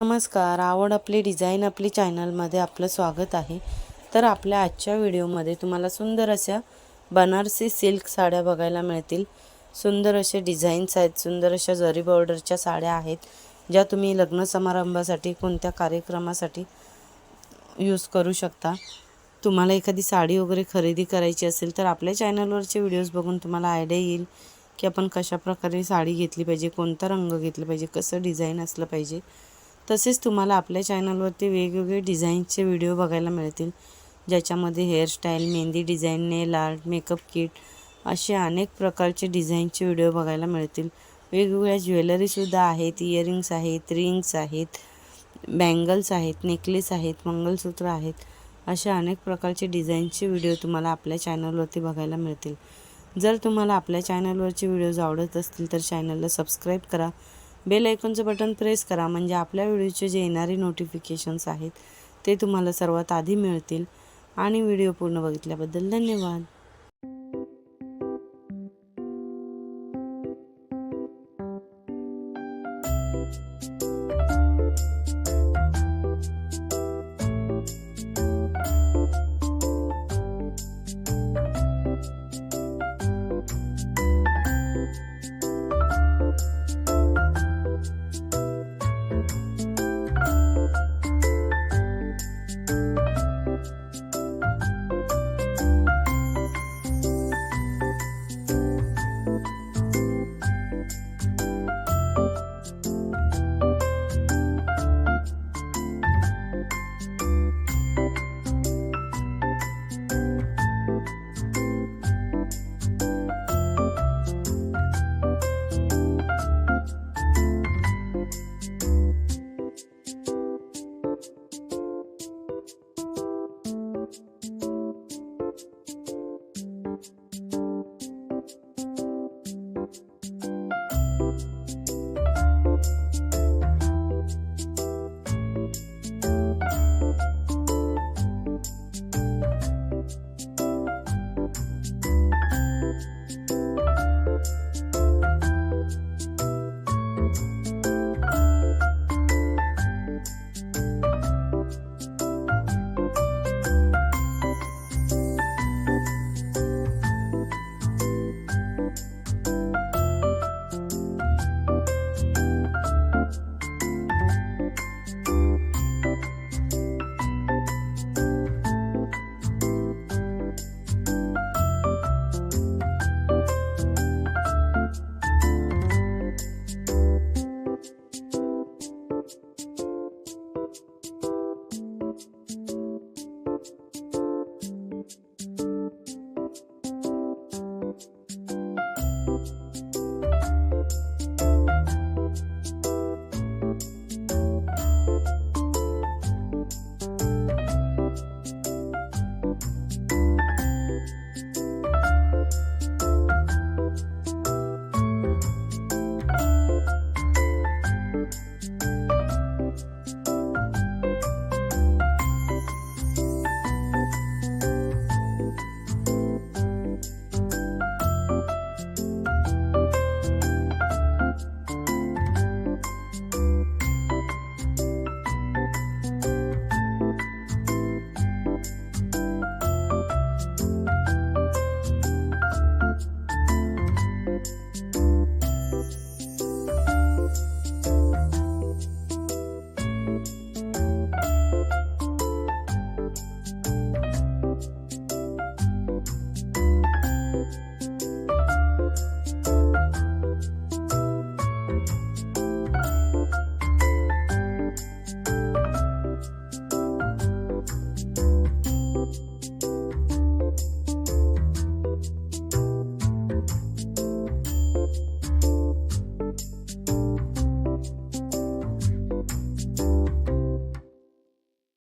नमस्कार. आवड आपली डिझाईन आपली चॅनलमध्ये आपलं स्वागत आहे. तर आपल्या आजच्या व्हिडिओमध्ये तुम्हाला सुंदर अशा बनारसी सिल्क साड्या बघायला मिळतील. सुंदर असे डिझाईन्स आहेत, सुंदर अशा जरी बॉर्डरच्या साड्या आहेत, ज्या तुम्ही लग्न समारंभासाठी कोणत्या कार्यक्रमासाठी यूज करू शकता. तुम्हाला एखादी साडी वगैरे खरेदी करायची असेल तर आपल्या चॅनलवरचे व्हिडिओज बघून तुम्हाला आयडिया येईल की आपण कशाप्रकारे साडी घेतली पाहिजे, कोणता रंग घेतला पाहिजे, कसं डिझाईन असलं पाहिजे. तसेच तुम्हाला आपल्या चॅनलवरती वेगवेगळे डिझाईनचे व्हिडिओ बघायला मिळतील, ज्याच्यामध्ये हेअरस्टाईल, मेहंदी डिझाईन, नेल आर्ट, मेकअप किट असे अनेक प्रकारचे डिझाईनचे व्हिडिओ बघायला मिळतील. वेगवेगळ्या ज्वेलरीसुद्धा आहेत, इयरिंग्स आहेत, रिंग्स आहेत, बँगल्स आहेत, नेकलेस आहेत, मंगलसूत्र आहेत. अशा अनेक प्रकारचे डिझाईनचे व्हिडिओ तुम्हाला आपल्या चॅनलवरती बघायला मिळतील. जर तुम्हाला आपल्या चॅनलवरचे व्हिडिओज आवडत असतील तर चॅनलला सबस्क्राईब करा, बेल आयकॉनचं बटन प्रेस करा, म्हणजे आपल्या व्हिडिओचे जे येणारे नोटिफिकेशन्स आहेत ते तुम्हाला सर्वात आधी मिळतील. आणि व्हिडिओ पूर्ण बघितल्याबद्दल धन्यवाद.